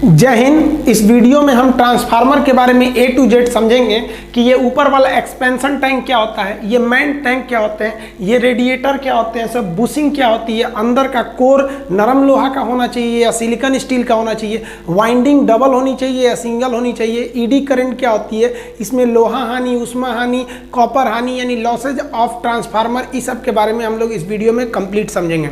जय हिंद। इस वीडियो में हम ट्रांसफार्मर के बारे में A to Z समझेंगे कि ये ऊपर वाला एक्सपेंशन टैंक क्या होता है, ये मेन टैंक क्या होते हैं, ये रेडिएटर क्या होते हैं, सब बुशिंग क्या होती है, अंदर का कोर नरम लोहा का होना चाहिए या सिलिकॉन स्टील का होना चाहिए, वाइंडिंग डबल होनी चाहिए या सिंगल होनी चाहिए, ईडी करंट क्या होती है, इसमें लोहा हानि, उष्मा हानि, कॉपर हानि यानी लॉसेज ऑफ ट्रांसफार्मर, इस सब के बारे में हम लोग इस वीडियो में कंप्लीट समझेंगे।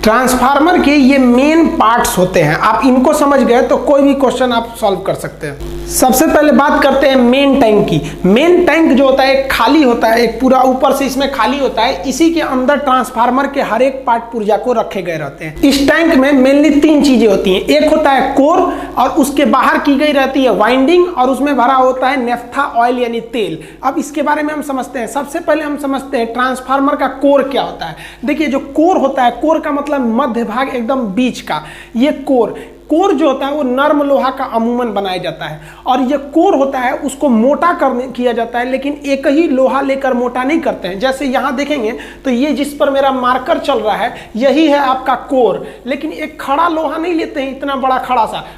ट्रांसफार्मर के ये मेन पार्ट्स होते हैं, आप इनको समझ गए तो कोई भी क्वेश्चन आप सॉल्व कर सकते हैं। सबसे पहले बात करते हैं मेन टैंक की। मेन टैंक जो होता है एक खाली होता है, एक पूरा ऊपर से इसमें खाली होता है, इसी के अंदर ट्रांसफार्मर के हर एक पार्ट पुर्जा को रखे गए रहते हैं। इस टैंक में मेनली तीन चीजें होती हैं, एक होता है कोर और उसके बाहर की गई रहती है वाइंडिंग और उसमें भरा होता है नेफ्था ऑयल यानी तेल। अब इसके बारे में हम समझते हैं। सबसे पहले हम समझते हैं ट्रांसफार्मर का कोर क्या होता है। देखिए जो कोर होता है, कोर का मतलब मध्य भाग एकदम बीच का, ये कोर जो होता है वो नर्म लोहा का अमूमन बनाया जाता है और ये कोर होता है उसको मोटा किया जाता है, लेकिन एक ही लोहा लेकर मोटा नहीं करते हैं। जैसे यहाँ देखेंगे तो ये जिस पर मेरा मार्कर चल रहा है यही है आपका कोर, लेकिन एक खड़ा लोहा नहीं लेते हैं, इतना बड़ा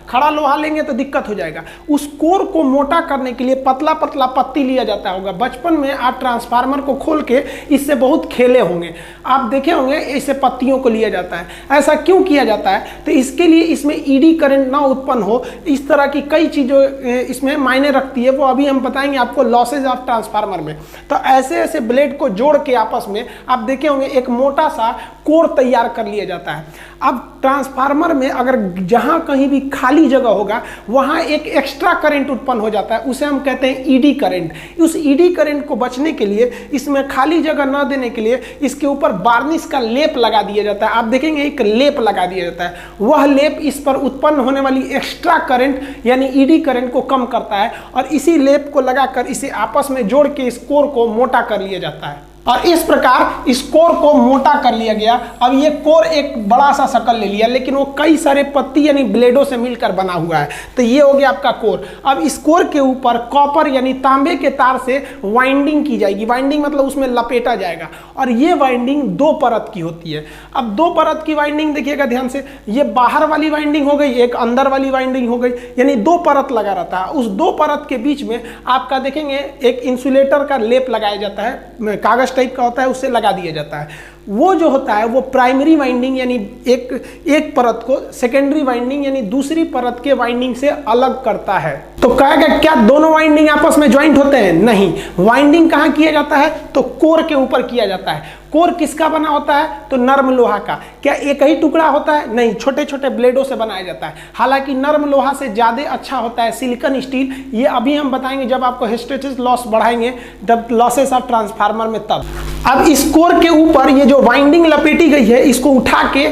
खड़ा लोहा लेंगे तो दिक्कत हो जाएगा। उस कोर को मोटा करने के लिए पतला पतला पत्ती लिया जाता होगा। बचपन में आप ट्रांसफार्मर को खोल के इससे बहुत खेले होंगे, आप देखे होंगे ऐसे पत्तियों को लिया जाता है। ऐसा क्यों किया जाता है? तो इसके लिए इसमें ईडी करंट ना उत्पन्न हो, इस तरह की कई चीजें इसमें मायने रखती है, वो अभी हम बताएंगे आपको लॉसेज ऑफ ट्रांसफार्मर में। तो ऐसे ऐसे ब्लेड को जोड़ के आपस में आप देखे होंगे एक मोटा सा कोर तैयार कर लिया जाता है। अब ट्रांसफार्मर में अगर जहां कहीं भी खाली जगह होगा वहां एक एक्स्ट्रा करंट उत्पन्न हो जाता है, उसे हम कहते हैं ईडी करंट। उस ईडी करंट को बचने के लिए, इसमें खाली जगह न देने के लिए इसके ऊपर वार्निश का लेप लगा दिया जाता है। आप देखेंगे एक लेप लगा दिया जाता है, वह लेप इस पर उत्पन्न होने वाली एक्स्ट्रा करंट यानी ईडी करंट को कम करता है और इसी लेप को लगाकर इसे आपस में जोड़ के इस कोर को मोटा कर लिया जाता है और इस प्रकार इस कोर को मोटा कर लिया गया। अब ये कोर एक बड़ा सा शकल ले लिया, लेकिन वो कई सारे पत्ती यानी ब्लेडों से मिलकर बना हुआ है, तो ये हो गया आपका कोर। अब इस कोर के ऊपर कॉपर यानी तांबे के तार से वाइंडिंग की जाएगी। वाइंडिंग मतलब उसमें लपेटा जाएगा और ये वाइंडिंग दो परत की होती है। अब दो परत की वाइंडिंग देखिएगा ध्यान से, ये बाहर वाली वाइंडिंग हो गई, एक अंदर वाली वाइंडिंग हो गई, यानी दो परत लगा रहता है। उस दो परत के बीच में आपका देखेंगे एक इंसुलेटर का लेप लगाया जाता है, कागज टाइप का होता है, उससे लगा दिया जाता है। वो जो होता है वो प्राइमरी वाइंडिंग यानी एक परत को सेकेंडरी वाइंडिंग यानी दूसरी परत के वाइंडिंग से अलग करता है। तो कहेगा क्या दोनों वाइंडिंग आपस में ज्वाइंट होते हैं? नहीं, वाइंडिंग कहां किया जाता है? तो कोर के ऊपर किया जाता है। कोर किसका बना होता है? तो नर्म लोहा का। क्या एक ही टुकड़ा होता है? नहीं, छोटे छोटे ब्लेडों से बनाया जाता है। हालांकि नर्म लोहा से ज्यादा अच्छा होता है सिलिकॉन स्टील, ये अभी हम बताएंगे जब आपको हिस्टैरिसीस लॉस बढ़ाएंगे, जब लॉसेस ऑफ ट्रांसफार्मर में तब। अब इस कोर के ऊपर ये जो वाइंडिंग लपेटी गई है इसको उठा के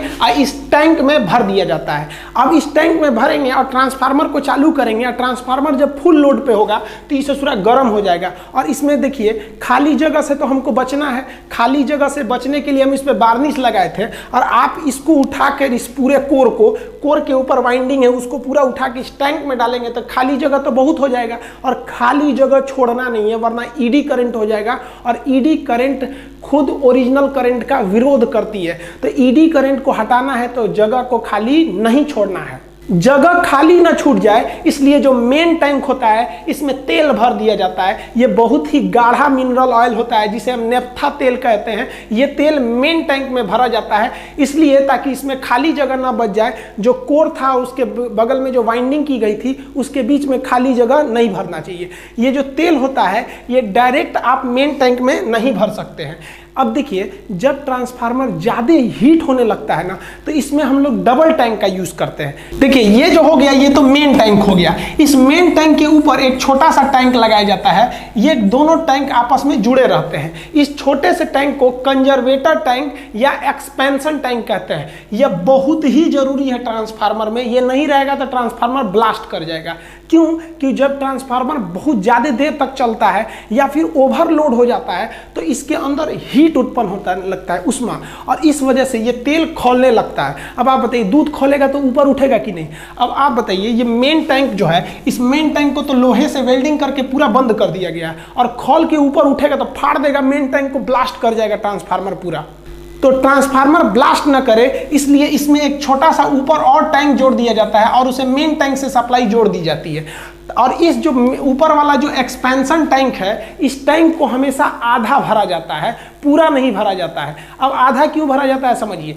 इस टैंक में भर दिया जाता है। अब इस टैंक में भरेंगे और ट्रांसफार्मर को चालू करेंगे और ट्रांसफार्मर जब फुल लोड पे होगा तो इसे पूरा गर्म हो जाएगा। और इसमें देखिए खाली जगह से तो हमको बचना है, खाली जगह से बचने के लिए हम इस पे वार्निश लगाए थे और आप इसको उठाकर इस पूरे कोर के ऊपर वाइंडिंग है उसको पूरा उठा के इस टैंक में डालेंगे तो खाली जगह तो बहुत हो जाएगा और खाली जगह छोड़ना नहीं है, वरना ईडी करंट हो जाएगा और ईडी करंट खुद ओरिजिनल करंट का विरोध करती है। तो ईडी करंट को हटाना है तो जगह को खाली नहीं छोड़ना है, जगह खाली ना छूट जाए, इसलिए जो मेन टैंक होता है इसमें तेल भर दिया जाता है। ये बहुत ही गाढ़ा मिनरल ऑयल होता है जिसे हम नेफ्था तेल कहते हैं। ये तेल मेन टैंक में भरा जाता है इसलिए ताकि इसमें खाली जगह ना बच जाए। जो कोर था उसके बगल में जो वाइंडिंग की गई थी उसके बीच में खाली जगह नहीं भरना चाहिए। ये जो तेल होता है ये डायरेक्ट आप मेन टैंक में नहीं भर सकते हैं। अब देखिए जब ट्रांसफार्मर ज़्यादा हीट होने लगता है ना तो इसमें हम लोग डबल टैंक का यूज़ करते हैं। देखिए ये जो हो गया ये तो मेन टैंक हो गया, इस मेन टैंक के ऊपर एक छोटा सा टैंक लगाया जाता है। ये दोनों टैंक आपस में जुड़े रहते हैं। इस छोटे से टैंक को कंजर्वेटर टैंक या एक्सपेंशन टैंक कहते हैं। यह बहुत ही जरूरी है ट्रांसफार्मर में, ये नहीं रहेगा तो ट्रांसफार्मर ब्लास्ट कर जाएगा। क्यों? कि जब ट्रांसफार्मर बहुत ज़्यादा देर तक चलता है या फिर ओवरलोड हो जाता है तो इसके अंदर हीट उत्पन्न होता लगता है, उष्मा, और इस वजह से ये तेल खौलने लगता है। अब आप बताइए दूध खौलेगा तो ऊपर उठेगा कि नहीं? अब आप बताइए ये मेन टैंक जो है इस मेन टैंक को तो लोहे से वेल्डिंग करके पूरा बंद कर दिया गया है और खौल के ऊपर उठेगा तो फाड़ देगा, मेन टैंक को ब्लास्ट कर जाएगा ट्रांसफार्मर पूरा। तो ट्रांसफार्मर ब्लास्ट न करे इसलिए इसमें एक छोटा सा ऊपर और टैंक जोड़ दिया जाता है और उसे मेन टैंक से सप्लाई जोड़ दी जाती है। और इस जो ऊपर वाला जो एक्सपेंशन टैंक है, इस टैंक को हमेशा आधा भरा जाता है, पूरा नहीं भरा जाता है। अब आधा क्यों भरा जाता है समझिए,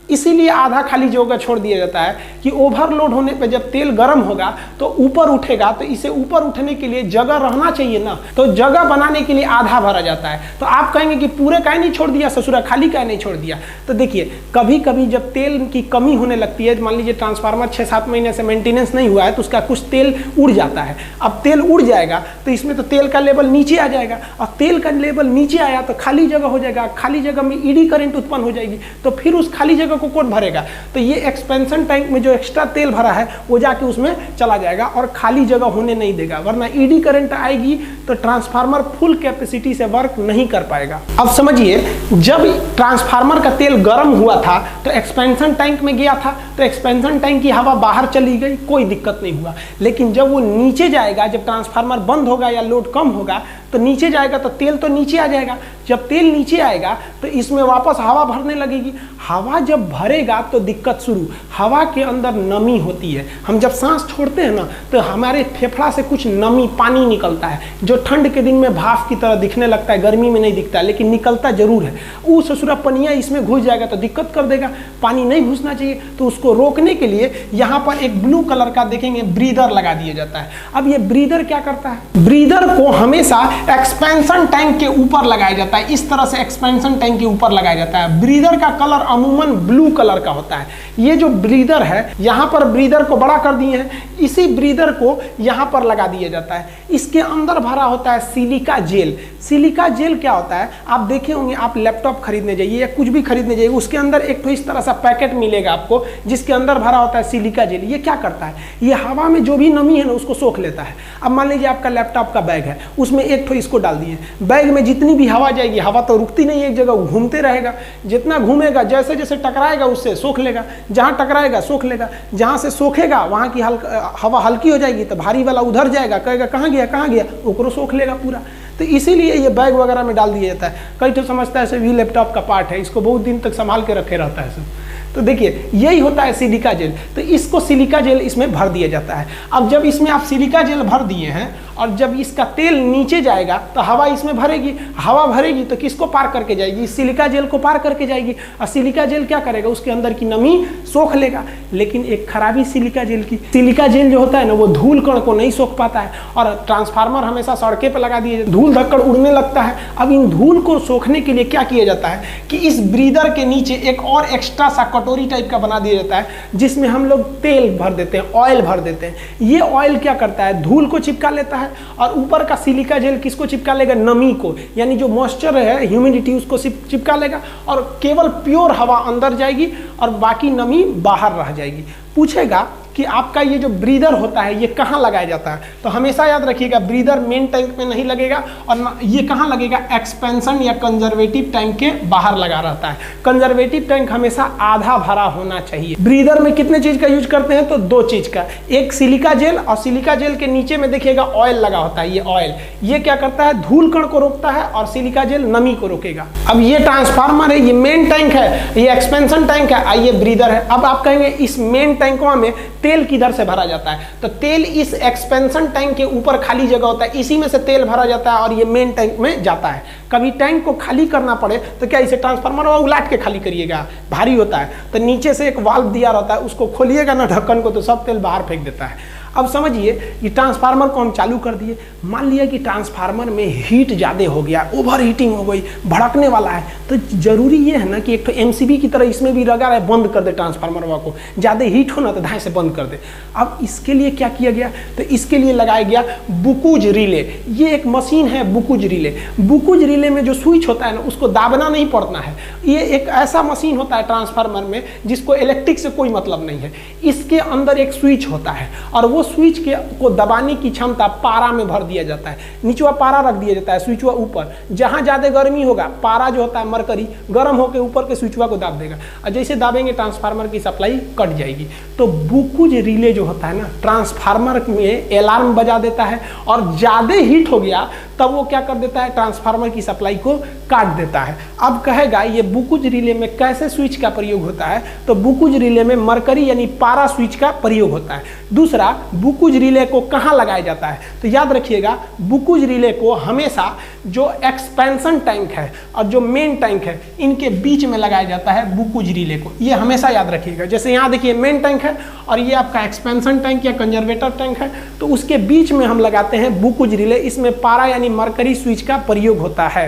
इसीलिए आधा खाली जगह छोड़ दिया जाता है कि ओवरलोड होने पे जब तेल गर्म होगा तो ऊपर उठेगा, तो इसे ऊपर उठने के लिए जगह रहना चाहिए ना, तो जगह बनाने के लिए आधा भरा जाता है। तो आप कहेंगे कि पूरे काहे नहीं छोड़ दिया ससुरा, खाली काहे नहीं छोड़ दिया। तो देखिए कभी कभी जब तेल की कमी होने लगती है, मान लीजिए ट्रांसफार्मर 6-7 महीने से मेंटेनेंस नहीं हुआ है तो उसका कुछ तेल उड़ जाता है। अब तेल उड़ जाएगा तो इसमें तो तेल का लेवल नीचे आ जाएगा, और तेल का लेवल नीचे आया तो खाली जगह हो जाएगा, खाली जगह में ईडी करंट उत्पन्न हो जाएगी, तो फिर उस खाली जगह को कौन भरेगा। तो ये एक्सपेंशन टैंक में जो एक्स्ट्रा तेल भरा है वो जाके उसमें चला जाएगा और खाली जगह होने नहीं देगा, वरना ईडी करंट आएगी तो ट्रांसफार्मर फुल कैपेसिटी से वर्क नहीं कर पाएगा। अब समझिए जब ट्रांसफार्मर का तेल गर्म हुआ था तो एक्सपेंशन टैंक में गया था, तो एक्सपेंशन टैंक की हवा बाहर चली गई, कोई दिक्कत नहीं हुआ। लेकिन जब वो नीचे जाएगा, जब ट्रांसफार्मर बंद होगा या लोड कम होगा तो नीचे जाएगा तो तेल तो नीचे आ जाएगा। जब तेल नीचे आएगा तो इसमें वापस हवा भरने लगेगी। हवा जब भरेगा तो दिक्कत शुरू। हवा के अंदर नमी होती है, हम जब सांस छोड़ते हैं ना तो हमारे फेफड़ा से कुछ नमी पानी निकलता है, जो ठंड के दिन में भाप की तरह दिखने लगता है, गर्मी में नहीं दिखता है, लेकिन निकलता जरूर है। वो ससुरा पनिया इसमें घुस जाएगा तो दिक्कत कर देगा, पानी नहीं घुसना चाहिए। तो उसको रोकने के लिए यहाँ पर एक ब्लू कलर का देखेंगे ब्रीदर लगा दिया जाता है। अब ये ब्रीदर क्या करता है, ब्रीदर को हमेशा एक्सपेंशन टैंक के ऊपर लगाया जाता है, इस तरह से एक्सपेंशन टैंक के ऊपर लगाया जाता है। ब्रीदर का कलर अमूमन ब्लू कलर का होता है। ये जो ब्रीदर है, यहाँ पर ब्रीदर को बड़ा कर दिए हैं, इसी ब्रीदर को यहाँ पर लगा दिया जाता है। इसके अंदर भरा होता है सिलिका जेल। सिलिका जेल क्या होता है, आप देखे होंगे, आप लैपटॉप खरीदने जाइए या कुछ भी खरीदने जाइए, उसके अंदर एक तो इस तरह सा पैकेट मिलेगा आपको जिसके अंदर भरा होता है सिलिका जेल। ये क्या करता है, ये हवा में जो भी नमी है ना उसको सोख लेता है। अब मान लीजिए आपका लैपटॉप का बैग है, उसमें एक तो इसको डाल दिए, बैग में जितनी भी हवा जाएगी, हवा तो रुकती नहीं, एक जगह घूमते रहेगा, जितना घूमेगा जैसे जैसे टकराएगा उससे सोख लेगा, जहाँ टकराएगा सोख लेगा, जहाँ से सोखेगा वहाँ की हवा हल्की हो जाएगी तो भारी वाला उधर जाएगा, कहेगा कहाँ गया, ओकरो सोख लेगा पूरा। तो इसीलिए ये बैग वगैरह में डाल दिया जाता है। कई तो समझता है भी लैपटॉप का पार्ट है, इसको बहुत दिन तक संभाल के रखे रहता है सब। तो देखिए यही होता है सिलिका जेल। तो इसको सिलिका जेल इसमें भर दिया जाता है। अब जब इसमें आप सिलिका जेल भर दिए हैं और जब इसका तेल नीचे जाएगा तो हवा इसमें भरेगी, हवा भरेगी तो किसको पार करके जाएगी, सिलिका जेल को पार करके जाएगी। और सिलिका जेल क्या करेगा, उसके अंदर की नमी सोख लेगा। लेकिन एक खराबी सिलिका जेल की, सिलिका जेल जो होता है ना वो धूल कण को नहीं सोख पाता है, और ट्रांसफार्मर हमेशा सड़के पर लगा दिए, धूल धक्कड़ उड़ने लगता है। अब इन धूल को सोखने के लिए क्या किया जाता है कि इस ब्रीदर के नीचे एक और एक्स्ट्रा सा कटोरी टाइप का बना दिया जाता है जिसमें हम लोग तेल भर देते हैं, ऑयल भर देते हैं। ये ऑयल क्या करता है, धूल को चिपका लेता है, और ऊपर का सिलिका जेल किसको चिपका लेगा, नमी को, यानी जो मॉइस्चर है, ह्यूमिडिटी, उसको चिपका लेगा, और केवल प्योर हवा अंदर जाएगी और बाकी नमी बाहर रह जाएगी। पूछेगा कि आपका ये जो ब्रीदर होता है ये कहाँ लगाया जाता है, तो हमेशा याद रखिएगा ब्रीदर मेन टैंक में नहीं लगेगा, और ये कहाँ लगेगा, एक्सपेंशन या कंजर्वेटिव टैंक के बाहर लगा रहता है। कंजर्वेटिव टैंक हमेशा आधा भरा होना चाहिए। ब्रीदर में कितने चीज का यूज करते हैं, तो 2 चीज का, एक सिलिका जेल, और सिलिका जेल के नीचे में देखिएगा ऑयल लगा होता है। ये ऑयल ये क्या करता है, धूल कण को रोकता है, और सिलिका जेल नमी को रोकेगा। अब ये ट्रांसफार्मर है, ये मेन टैंक है, ये एक्सपेंशन टैंक है, ये ब्रीदर है। अब आप कहेंगे इस मेन टैंकों में तेल किधर से भरा जाता है, तो तेल इस एक्सपेंशन टैंक के ऊपर खाली जगह होता है, इसी में से तेल भरा जाता है और ये मेन टैंक में जाता है। कभी टैंक को खाली करना पड़े तो क्या इसे ट्रांसफार्मर उलाट के खाली करिएगा, भारी होता है, तो नीचे से एक वाल्व दिया रहता है, उसको खोलिएगा ना ढक्कन को तो सब तेल बाहर फेंक देता है। अब समझिए ये ट्रांसफार्मर को हम चालू कर दिए, मान लिया कि ट्रांसफार्मर में हीट ज़्यादा हो गया, ओवर हीटिंग हो गई, भड़कने वाला है, तो जरूरी ये है ना कि एक तो एमसीबी की तरह इसमें भी लगा रहे, बंद कर दे ट्रांसफार्मर को, ज़्यादा हीट हो ना तो धाए से बंद कर दे। अब इसके लिए क्या किया गया, तो इसके लिए लगाया गया बुकुज रिले। ये एक मशीन है बुकुज रिले। बुकुज रिले में जो स्विच होता है ना उसको दाबना नहीं पड़ता है। ये एक ऐसा मशीन होता है ट्रांसफार्मर में जिसको इलेक्ट्रिक से कोई मतलब नहीं है। इसके अंदर एक स्विच होता है और वो स्विच को दबाने की क्षमता पारा में भर दिया जाता है। नीचवा पारा रख दिया जाता है, स्विचवा ऊपर, जहां ज्यादा गर्मी होगा पारा जो होता है मरकरी गर्म होकर ऊपर के स्विचवा को दाब देगा, और जैसे दाबेंगे ट्रांसफार्मर की सप्लाई कट जाएगी। तो बुकुज रिले जो होता है ना, ट्रांसफार्मर में अलार्म बजा देता है, और ज्यादा हीट हो गया तब वो क्या कर देता है, ट्रांसफार्मर की सप्लाई को काट देता है। अब कहेगा ये बुकुज रिले में कैसे स्विच का प्रयोग होता है, तो बुकुज रिले में मरकरी यानी पारा स्विच का प्रयोग होता है। दूसरा, बुकुज रिले को कहाँ लगाया जाता है, तो याद रखिएगा बुकुज रिले को हमेशा जो एक्सपेंशन टैंक है और जो मेन टैंक है इनके बीच में लगाया जाता है बुकुज रिले को, ये हमेशा याद रखिएगा। जैसे यहाँ देखिए मेन टैंक है और ये आपका एक्सपेंशन टैंक या कंजर्वेटर टैंक है, तो उसके बीच में हम लगाते हैं बुकुज रिले, इसमें पारा यानी मरकरी स्विच का प्रयोग होता है।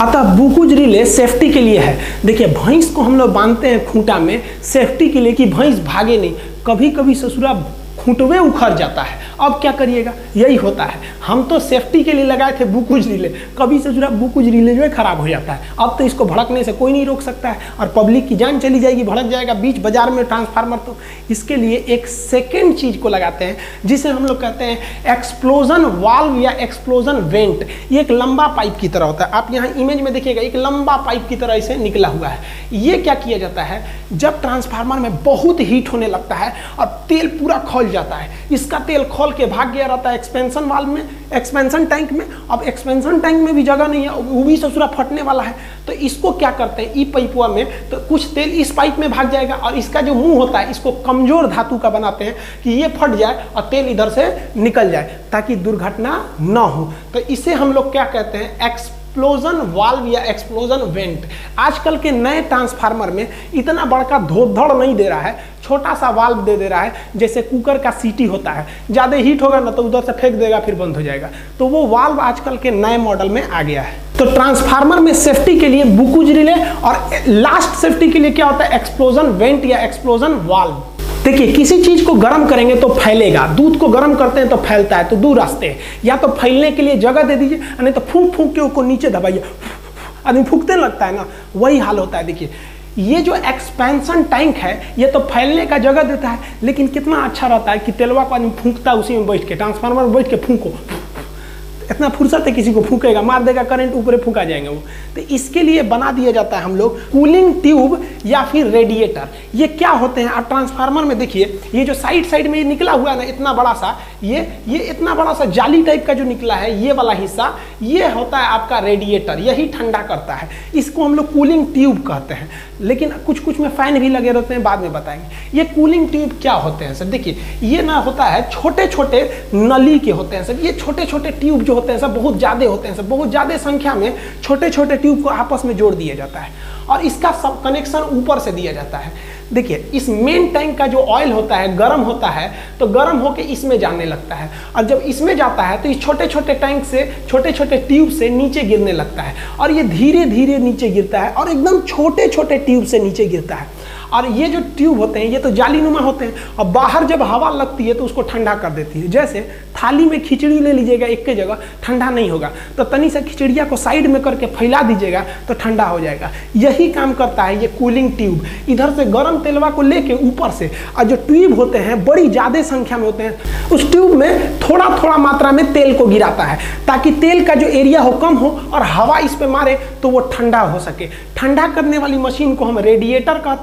अतः बुकुज रिले सेफ्टी के लिए है। देखिए भैंस को हम लोग बांधते हैं खूंटा में सेफ्टी के लिए कि भैंस भागे नहीं, कभी कभी ससुरा खूंटवे उखड़ जाता है, अब क्या करिएगा, यही होता है। हम तो सेफ्टी के लिए लगाए थे बुकुज रिले, कभी ससुरा बुकुज रिले जो है खराब हो जाता है, अब तो इसको भड़कने से कोई नहीं रोक सकता है और पब्लिक की जान चली जाएगी, भड़क जाएगा बीच बाजार में ट्रांसफार्मर। तो इसके लिए एक सेकेंड चीज को लगाते हैं जिसे हम लोग कहते हैं एक्सप्लोजन वाल्व या एक्सप्लोजन वेंट। ये एक लंबा पाइप की तरह होता है, आप यहाँ इमेज में देखिएगा एक लंबा पाइप की तरह इसे निकला हुआ है। ये क्या किया जाता है, जब ट्रांसफार्मर में बहुत हीट होने लगता है और तेल पूरा खौल जाता है, इसका तेल खोल के भाग गया रहता है एक्सपेंशन वाल्व में, एक्सपेंशन टैंक में। अब एक्सपेंशन टैंक में भी जगह नहीं है, वो भी ससुरा फटने वाला है, तो इसको क्या करते हैं, ई पाइपुआ में तो कुछ तेल इस पाइप में भाग जाएगा और इसका जो मुंह होता है इसको कमजोर धातु का बनाते हैं कि ये फट जाए और तेल इधर से निकल जाए ताकि दुर्घटना ना हो। तो इसे हम लोग क्या कहते हैं, एक्सप्लोजन वाल्व या एक्सप्लोजन वेंट। आजकल के नए ट्रांसफार्मर में इतना बड़का धोधड़ नहीं दे रहा है, छोटा सा वाल्व दे रहा है, जैसे कुकर का सीटी होता है, ज़्यादा हीट होगा ना तो उधर से फेंक देगा फिर बंद हो जाएगा, तो वो वाल्व आजकल के नए मॉडल में आ गया है। तो ट्रांसफार्मर में सेफ्टी के लिए बुकुज रिले और लास्ट सेफ्टी के लिए क्या होता है, एक्सप्लोजन वेंट या एक्सप्लोजन वाल्व। देखिए किसी चीज को गर्म करेंगे तो फैलेगा, दूध को गर्म करते हैं तो फैलता है, तो दो रास्ते हैं, या तो फैलने के लिए जगह दे दीजिए, नहीं तो फूंक फूंक के उसको नीचे दबाइए, आदमी फूंकते लगता है ना, वही हाल होता है। देखिए ये जो एक्सपेंशन टैंक है ये तो फैलने का जगह देता है, लेकिन कितना अच्छा रहता है कि तेलवा को आदमी फूंकता है उसी में बैठ के, ट्रांसफार्मर में बैठ के फूंको, इतना फुर्सत है किसी को फूकेगा, मार देगा करंट, ऊपर फूका जाएंगे वो। तो इसके लिए बना दिया जाता है हम लोग कूलिंग ट्यूब या फिर रेडिएटर। ये क्या होते हैं, आप ट्रांसफार्मर में देखिए ये जो साइड में ये निकला हुआ है ना इतना बड़ा सा, ये इतना बड़ा सा जाली टाइप का जो निकला है ये वाला हिस्सा, ये होता है आपका रेडिएटर, यही ठंडा करता है, इसको हम लोग कूलिंग ट्यूब कहते हैं। लेकिन कुछ में फैन भी लगे रहते हैं, बाद में बताएंगे। ये कूलिंग ट्यूब क्या होते हैं सर, देखिए ये ना होता है छोटे छोटे नली के होते हैं सर, ये छोटे छोटे ट्यूब जो होते हैं सब बहुत ज़्यादा होते हैं, सब बहुत ज़्यादा संख्या में छोटे छोटे ट्यूब को आपस में जोड़ दिया जाता है और इसका सब कनेक्शन ऊपर से दिया जाता है। देखिए इस मेन टैंक का जो ऑयल होता है गर्म होता है तो गर्म होकर इसमें जाने लगता है, और जब इसमें जाता है तो इस छोटे छोटे टैंक से छोटे छोटे ट्यूब से नीचे गिरने लगता है, और ये धीरे धीरे नीचे गिरता है और एकदम छोटे छोटे ट्यूब से नीचे गिरता है। और ये जो ट्यूब होते हैं ये तो जालीनुमा होते हैं, और बाहर जब हवा लगती है तो उसको ठंडा कर देती है। जैसे थाली में खिचड़ी ले लीजिएगा एक के जगह, ठंडा नहीं होगा, तो तनी सा खिचड़िया को साइड में करके फैला दीजिएगा तो ठंडा हो जाएगा। यही काम करता है ये कूलिंग ट्यूब, इधर से गर्म तेलवा को लेके ऊपर से, और जो ट्यूब होते हैं बड़ी ज़्यादा संख्या में होते हैं, उस ट्यूब में थोड़ा थोड़ा मात्रा में तेल को गिराता है ताकि तेल का जो एरिया हो कम हो और हवा इस पे मारे तो वो ठंडा हो सके। ठंडा करने वाली मशीन को हम रेडिएटर कहते हैं।